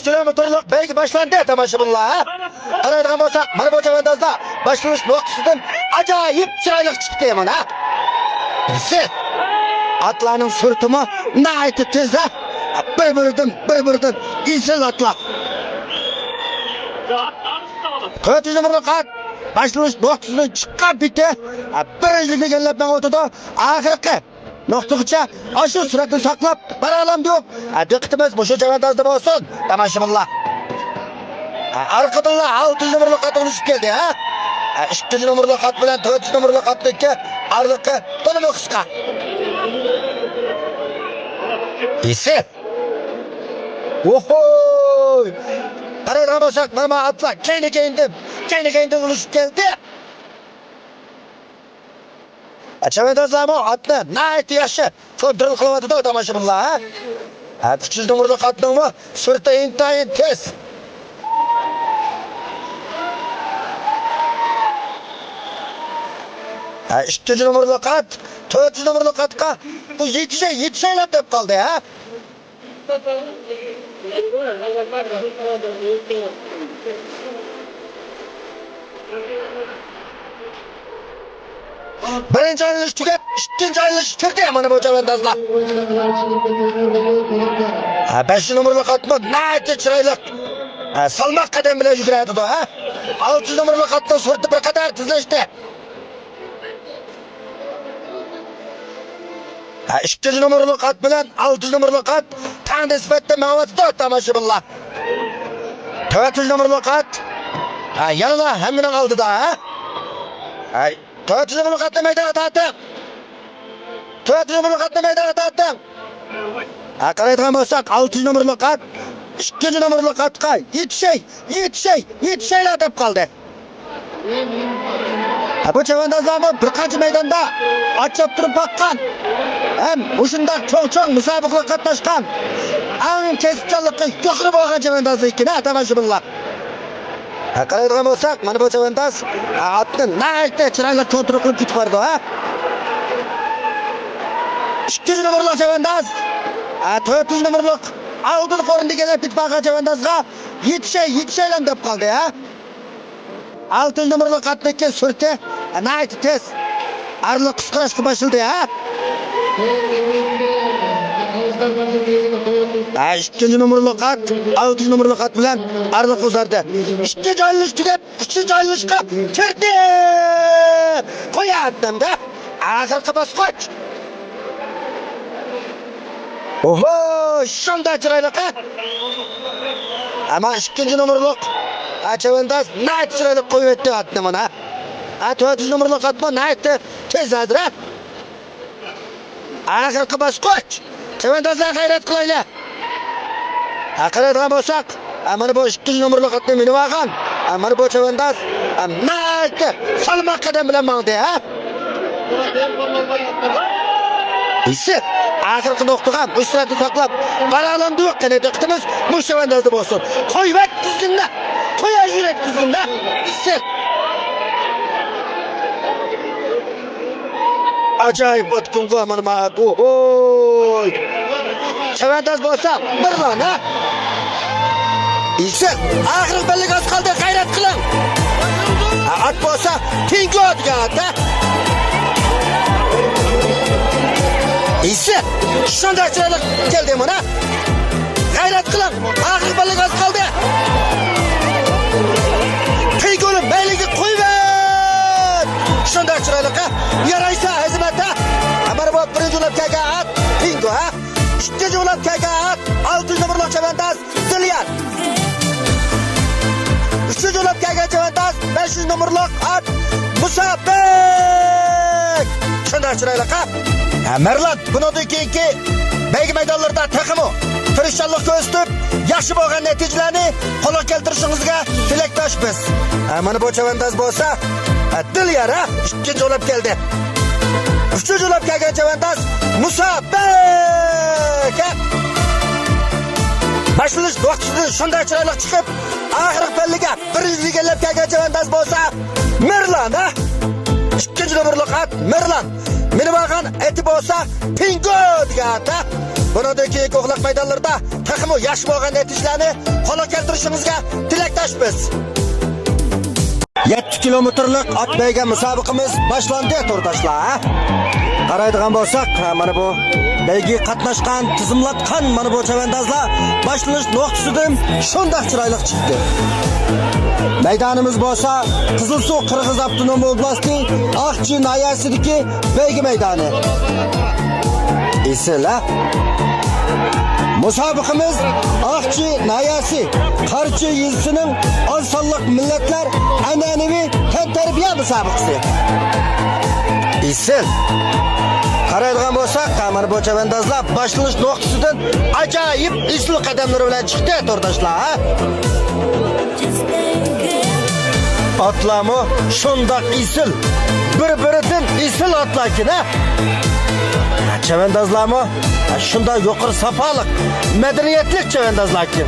kilometrlik belki başlandı tomoshabinlar. Qaraydigan bo'lsak, mana bu chavandozda boshlanish nuqtasidan ajoyib chiroyli chiqdi mana. Siz atlarning surtimi nihoyatda tez. Bir-biridan insiz atlar. 400 numaralı kat başlangıç noktasından çıkan bitti. Birinci egallab o'tadi. Oxirgi nuqtagacha shu suratni saqlab baralam yo'q. Diqqatimiz o'sha chavandozda bo'lsin. Tomoshabinlar. Arqadan 600 numaralı kat oluşib keldi, ha? 2 numaralı kat bilan 400 numaralı katdagi arliqi to'liq qisqa. Isi. Oho! Qaraydigan bo'lsak, mana atlar keyni oluşib keldi. Chavandozlar atni nihoyat yaxshi kontrol qilyapti tomoshabinlar. 300 numaralı qatning surati intayin tez. İkinci numaralı kat, 400 numaralı katka bu yetişeylep dep kaldı ha. Birinci ayrılış tüket, ikinci ayrılış çıktı mana bu chavandozlar. 5 numaralı katma nihoyatda chiroyli. Salmoq qadam bilan yuguradi ha. 600 numaralı katning surati bir qadar tezlashdi. 2 numaralı kat bilan 600 numaralı kat tang nisbatda ma'vatda tomoshabinlar. 400 numaralı kat yana hammaning oldida ha. 400 numaralı katni maydonga tortdi. 400 numaralı katni maydonga tortdi. Qaraydigan bo'lsak 600 numaralı kat 2 numaralı katga yetishaylar deb qoldi. Bu chavandozlarni bir qancha maydonda ochib turib baqqan. Ham o'shunday cho'ng musobaqaga qatnashgan. Eng keskinlikka yuqori bo'lgan chavandozlar ekan, tomoshabinlar. Qaraydigan bo'lsak, mana bu chavandoz otni nihoyatda chiroyli kontrol qilib ketib bordi, ha. 2 numaralı chavandoz 400 numaralı oldin o'rindiga ketib borgan chavandozga yetishaylar deb qoldi, ha. 6 numaralı katdagi surati nihoyatda tez. Arliq qisqarishga boshladi, ha. 2 numaralı kat, 6 numaralı kat bilan arliq uzardi. 2 ayrilish tugab, 3 ayrılishga kirdi. Qo'yatdim-da. Oxirgi bosqich. Oho, shunday chiroyli kat. Ama 2 numaralı chavandoz nihoyat chiroyli qo'yib o'tdi otni mana. 400 numaralı katma nihoyatda tez azra. Oxirgi bosqich. Chavandozlar g'ayrat qilaylar. Qaraydigan bo'lsak, mana bu 2 numaralı katni minib olgan. Mana bu chavandoz nihoyatda salmoq qadam bilan mangdi, ha. Isi oxirgi nuqtaga bu suratni saqlab qaralandi yo'q qana diqqatimiz bu chavandozda bo'lsin. Qo'yvat tizimda, qo'ya yurak tizimda. Isi ajoyib o'tkunga mana oy. Chavandoz bo'lsa birlan, ha. Isi oxirgi bellik oz qoldi, g'ayrat qiling. At bo'lsa tengi otga. Isi shunday chiroyli keldi mana. G'ayrat qiling. Oxirgi bellik oz qoldi. Tengi belliga qo'yvat. Shunday chiroyli yaraysa xizmatda. Mana bu birinchi o'lab kelgan at tengi, ha. İkinci o'lab kelgan at 6 numaralı chavandoz Zilyan. 3 o'lab kelgan chavandoz 500 numaralı at Musabek. Shunday chiroyli Merlan bundan keyingi belgi maydonlarda takımı tirishchanlik ko'rsatib, yaxshi bo'lgan natijalarni qo'lga keltirishingizga tilakdoshmiz. Mana bu chavandoz bo'lsa Dilyar, ha, ikkinchi o'lab keldi. Uchinchi o'lab kelgan chavandoz Musabek. Boshlanish vaqtida shunday chiroyli chiqib, oxirgi belliga birinchi egallab kelgan chavandoz bo'lsa Merlan, ha. Ikkinchi numaralı at Merlan. Meni bakın eti bo'lsa Pingo degan ata. bundan keyingi o'g'liq maydonlarda taxmi yaxshi bo'lgan natijalarni qo'lga keltirishingizga tilakdoshmiz. 7 kilometrlik ot beyga musobaqamiz boshlandi to'rdoshlar. Qaraydigan bo'lsak, mana bu beygi qatnashgan, tizimlatgan mana bu chavandozlar boshlanish nuqtasidan shunday chiroyli chiqdi. Maydonimiz bo'lsa Qizilsuv Qirg'iz avtonom oblasti Aqchi nayasidagi beygi maydoni. Esela musobaqamiz Aqchi nayasi Qarchi yilsining oz sonliq millatlar an'anaviy tantarbiya musobaqasi. Esel qaraydigan bo'lsak, mana bu chavandozlar boshlanish nuqtasidan ajoyib isl qadamlar bilan chiqdi to'rdoshlar. Atlamo shundoq isil, bir-biridan isil atlarkina. Chavandozlarmi shundoq yuqori safoliq, madaniyatlik chavandozlarkin.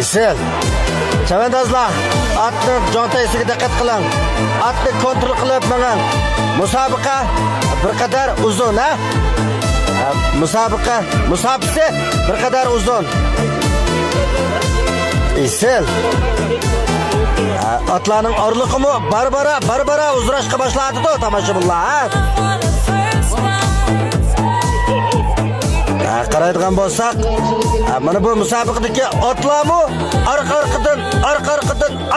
Isil. Chavandozlar, atni jontaysiga diqqat qiling. Atni kontrol qilib mangin. Musobaqa bir qadar uzun, ha? Musobaqasi bir qadar uzun. Isil. Atlarning orliqimi barbara uzrashga boshladi-da tomoshabinlar. Qaraydigan bo'lsak, mana bu musobaqadagi otlarmi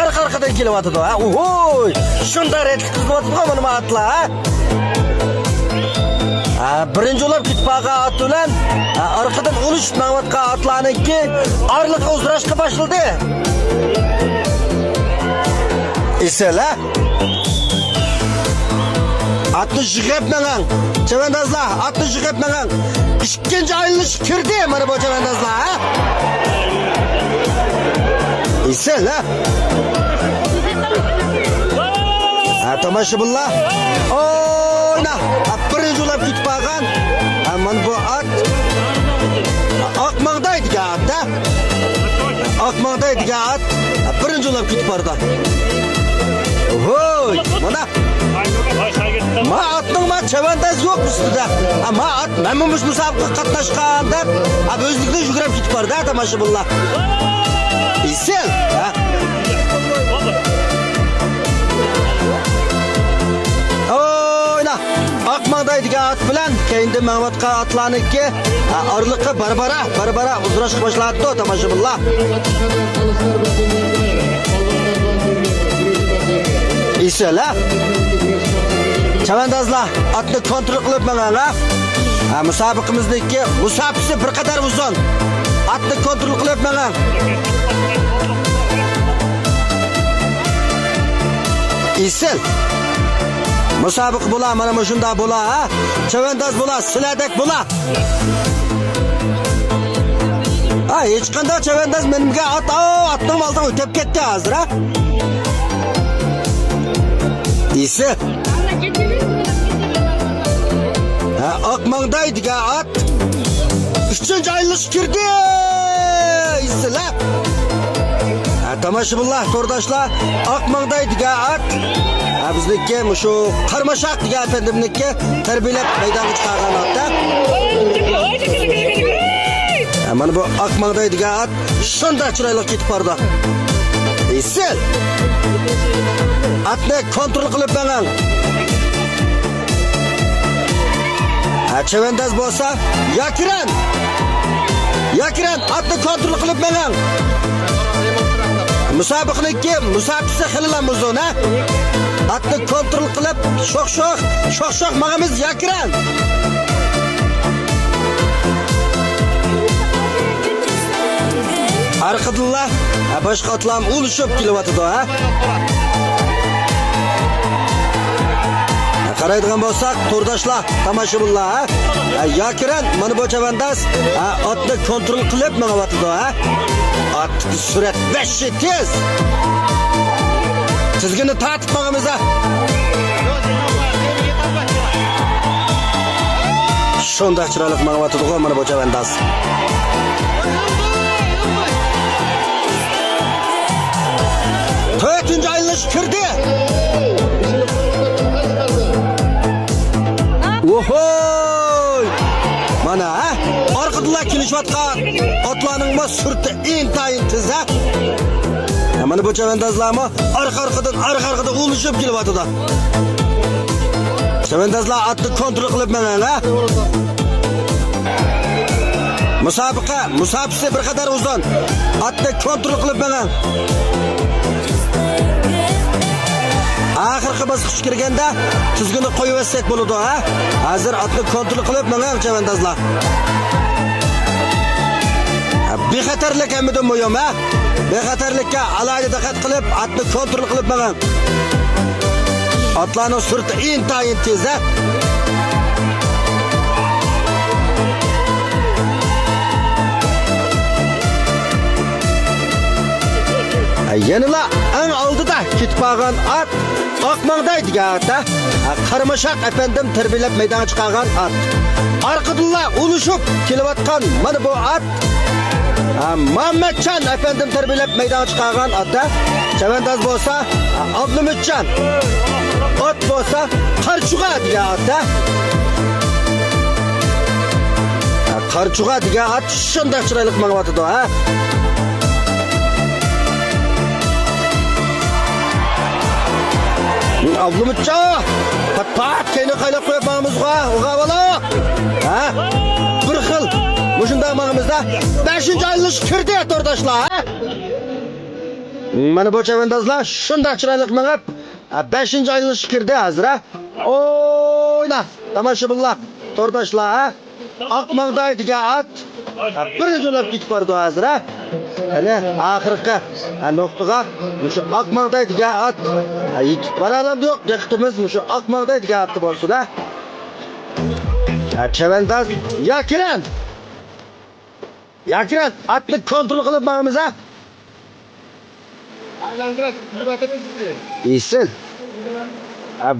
arqa-arqadan kelyapti-da. Ohoy! Shunday retlik qilyapti-da mana atlar. Birinchi bo'lib kitpaga at bilan arqadan 13 navbatga atlarniki orliqqa uzrashga boshladi. Esela atni yig'ib mengan chavandozlar, atni yig'ib mengan ikkinchi aylanish kirdi mana bu chavandozlar. Esela tomoshabinlar o'yna birinchi bo'lib ketib qolgan mana bu at oqmoqdaydigan atda oqmoqdaydigan at birinchi bo'lib ketib bordi. Voy, mana ma atning ma chavandoz yo'q ustida. Ma at menimiz musobaqa qatnashgan deb o'zlikda yugurib ketib bordi tomoshabinlar. Isel, ha? Oyna, oqmoqdaydigan at bilan keyinda Mahmudqa atlarniki orliqqa barbara uzrashga boshladi tomoshabinlar. Isela chavandozlar atni kontrol qilib manganga. Musobaqamizniki musobaqasi bir qadar uzun. Atni kontrol qilib mangan. Isel musobaqa bo'la, mana shunda bo'la, ha? Chavandoz bo'la, siladek bo'la. Hech qanday chavandoz menimga atning oldidan o'tib ketdi hozir, ha? Isi oqmoqdaydigan at 3-chi aylanish kirdi. Isilar tomoshabinlar, to'rdoshlar, oqmoqdaydigan at bizniki shu Qarmashaq degan efendimniki tarbiyalab maydonga chiqargan otda. Mana bu oqmoqdaydigan at shunday chiroyli ketib bordi. Isil atni kontrol qilib mangin. Chavandoz bo'lsa, Yakiran atni kontrol qilib mangin. Musobaqaniki musobaqasi xililan uzun, ha? Atni kontrol qilib sho'x mangamiz Yakiran. Arqadillar boshqa otlar ulishib kelyapti-da, ha? Qaraydigan bo'lsak, to'rdoshlar, tomoshabinlar, ha? Yakiran mana bu chavandoz otni kontrol qilib mangayapti-da, ha? At surat beshi tez. Tizgini tatib mangamiz, ha? Shunda chiroyli mangayapti-da mana bu chavandoz. To'rtinchi aylanish kirdi. Ohoy! Mana ha? Arqadılar kelishayotgan otlarning mos surti intayin tiz ha. Mana bu chavandozlarmi arqa-arqadan ulishib kelyapti. Chavandozlar otni kontrol qilib mana ha. Musobaqasi bir qadar uzun. Otni kontrol qilib mana. Oxirgi bosqich kirganda tizgini qo'yib olsak bo'ladi ha. Hozir otni kontrol qilib mana chavandozlar. Bexatarlik hamda muhim ha. Bexatarlikka alohida diqqat qilib otni kontrol qilib mana. Otlarning surati intayin tez ha. Yanıla en oldida ketib qolgan ot oqmangday degan ot. Qarmashaq efendim tarbiyalab maydonga chiqargan ot. Arqadulla ulishib kelayotgan mana bu ot Muhammadjon efendim tarbiyalab maydonga chiqargan ot. Chavandoz bo'lsa Abdumidjon. Ot bo'lsa Qarchuqa degan ot. Qarchuqa degan ot shunday chiroyli ma'lumotdi ha. Abdumidjon, pat kayni qaylab qo'yapmizga, o'g'avalo. Ha? Bir xil. Mushunda ma'nomizda 5-oylanish kirdi to'rdoshlar, ha? Mana bu chavandozlar shunday chiroyli ma'lab 5-oylanish kirdi hozir, ha? O'yna, tomoshabinlar, to'rdoshlar, ha? Oqmangday degan ot birinchi bo'lib ketib bordi hozir, ha? Ana oxirgi nuqtaga shu oqmangday degan ot yetib boralam yo'q, yiqitimiz shu oqmangday degan ot bo'lsa-da. Chavandoz Yakiran otni kontrol qilib boramiz ha. Isil.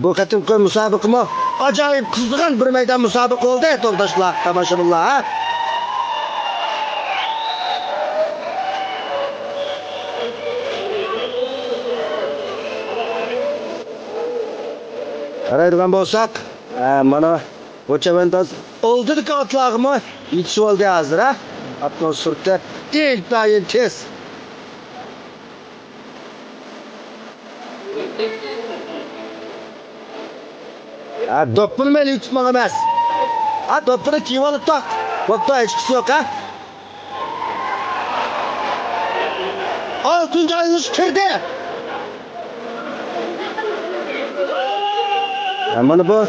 Bu qatimki musobaqami ajoyib qizg'in bir maydon musobaqa bo'ldi, to'rdoshlar, tomoshabinlar ha. Qaraydigan bo'lsak, mana bu chavandoz oldidagi otlarimi yetishib oldi hozir ha. Otning surati intayin tez. Do'ppini meni yutmoq emas. Do'ppini kiyib olib toq. Bo'pti, hech qisi yo'q ha. 6-oylanish kirdi. Mana bu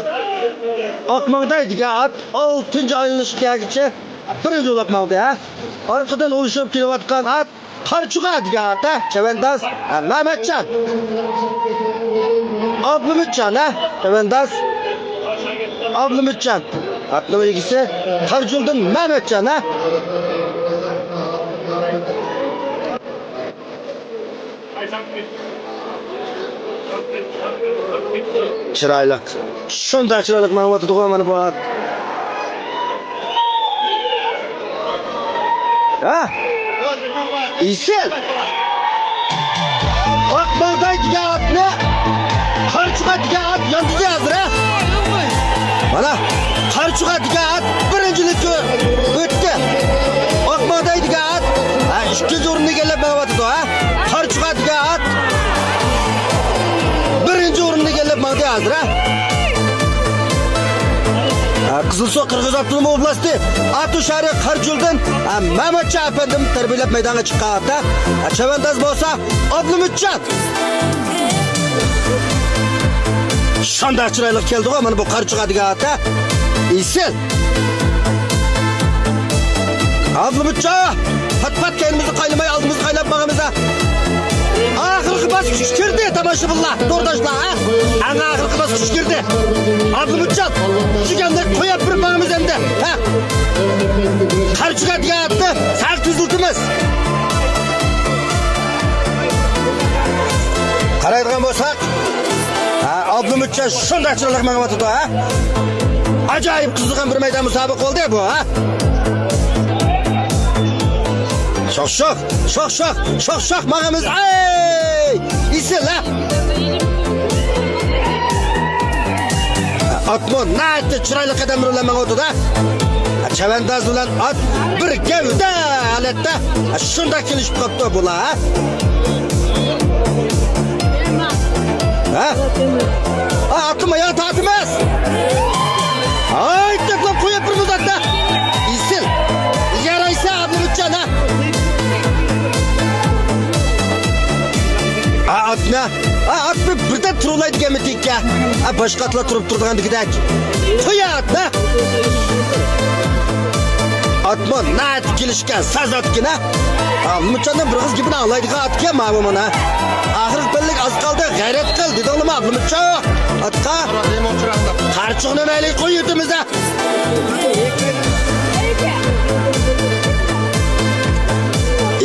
oqmangday degan ot 6-oylanishgacha birinchi bo'lmoqda ha. Orqadan o'shib kelayotgan ot Qarchuqa degan ot ha. Chavandoz Muhammadjon. Abdumidjon ha. Chavandoz Abdumidjon. Otning egisi Qarjuldin Muhammadjon ha. Chiroyli. Shunday chiroyli ma'lumot tug'ma mana bu. Ha? Isil. Oqmangday degan otni Qarchuqa degan ot yondiga hozir ha. Mana Qarchuqa degan ot birinchilikka o'tdi. Oqmangday degan ot ikkinchi o'ringa kelib boradi ha. Qarchuqa degan ot birinchi o'ringa kelib boradi hozir ha. Qizilsuv Qirg'iz avtonom oblasti Atu-Shari Qarjuldin Muhammadjon efendim tarbiyalab maydonga chiqqan ota. Chavandoz bo'lsa Abdumidjon. Shunday chiroyli keldi-ku mana bu Qarchuqa degan ota. Isil. Abdumidjon, pat kaynimizni qaylamay oldimizni qaylab mağamıza. Oxirgi bosqich kirdi tomoshabinlar, to'rdoshlar ha. Ana oxirgi bosqich kirdi. Abdumidjon, chiqanda qo'yib bir mağamız endi. Ha. Qarchuqa degan otni sal tuziltimiz. Qaraydigan bo'lsak, Abdumidjon shunday chiroyli ma'lumot o'tdi ha. Ajoyib qiziqgan bir maydon musobaqa bo'ldi bu ha. Şok mağamız. Ey! İsil ha. Atmo naytı chiroyli qadam bilan manga o'tdi da. Chavandaz bilan at bir gavda holatda shunda kelishib qopti bular. Ha? Atma ya tatmaz. Ay to'plab qo'yib bir muddatda. Isil. Yaraysa Abdulmutjon ha. Atna. Atni birda turlaydigan mitikka. Boshqa atlar turib turgandigidek. To'yatna. Atma nat kelishgan sazatgina. Abdulmutjondan bir qiz gibini anglaydigan atga ma'lum mana. Axir birlik az qoldi, g'ayrat qil dedi nima Abdulmutjon. Atqa qarchiqni mayli qo'y yutimizda.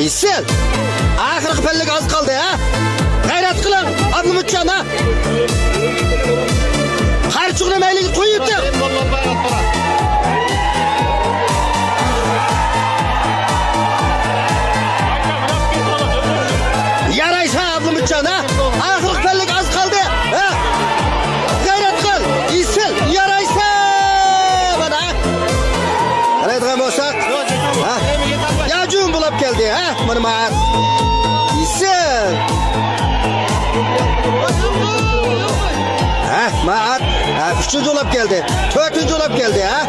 Isil. Axir birlik az qoldi ha. G'ayrat qiling Abdulmutjon ha. Qarchiqni mayli qo'y yutim. Yaraysa Abdulmutjon ha. Axir birlik az qoldi. Ha. G'ayrat qil. Isil yaraysa mana. Qaraydigan bo'lsak, ha. Yajun bo'lib keldi ha. Mana mat. Isil. Ha, mat. 3-chi bo'lib keldi. 4-chi bo'lib keldi ha.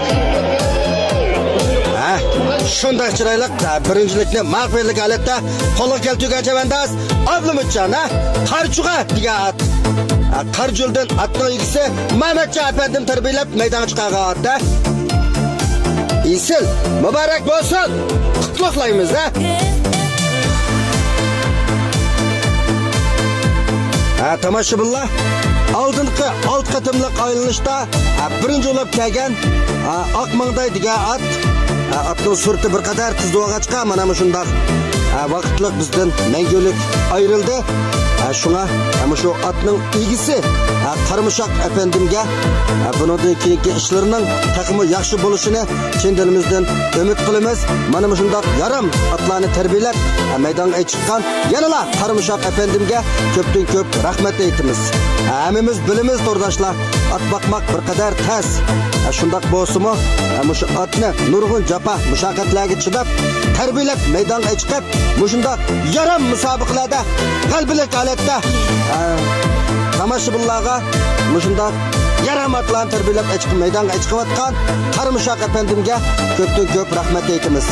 Shunday chiroyli birinchilikni mag'firlik holatda qo'lga keltirgan Chavandaz Abdulmutjon ha. Qarchuqa degan at. Qarjuldan atning egisi Mamatcha apandim tarbiyalab maydonga chiqargan atda. Isil muborak bo'lsin. Qutlug'laymiz ha. Tomoshabinlar oldingi 6 qatimliq aylanishda birinchi bo'lib kelgan Oqmangday degan at. Atning surati bir qadar tizdo'g'achqa mana shunday vaqtliq bizdan mangulik ayrildi. Shunga shu atning egisi Qarmishaq apandimga bundan keyingi ishlarining taqimi yaxshi bo'lishini chin dilimizdan umid qilamiz. Mana shunday yaram atlarni tarbiyalab maydonga chiqqan yanala Qarmishaq apandimga ko'pdan ko'p rahmat aytamiz. Hammamiz bilamiz to'rdoshlar, at boqmoq bir qadar tas. Shunday bo'lsa-mu, shu atni nurg'un japa mushaqqatlarga chidab, tarbiyalab maydonga chiqib, shunday yaram musobaqalarda qalblik holatda tomoshabinlarga shunday yaram atlarni tarbiyalab chiqib maydonga chiqayotgan Qarmishaq apandimga ko'pdan ko'p rahmat aytamiz.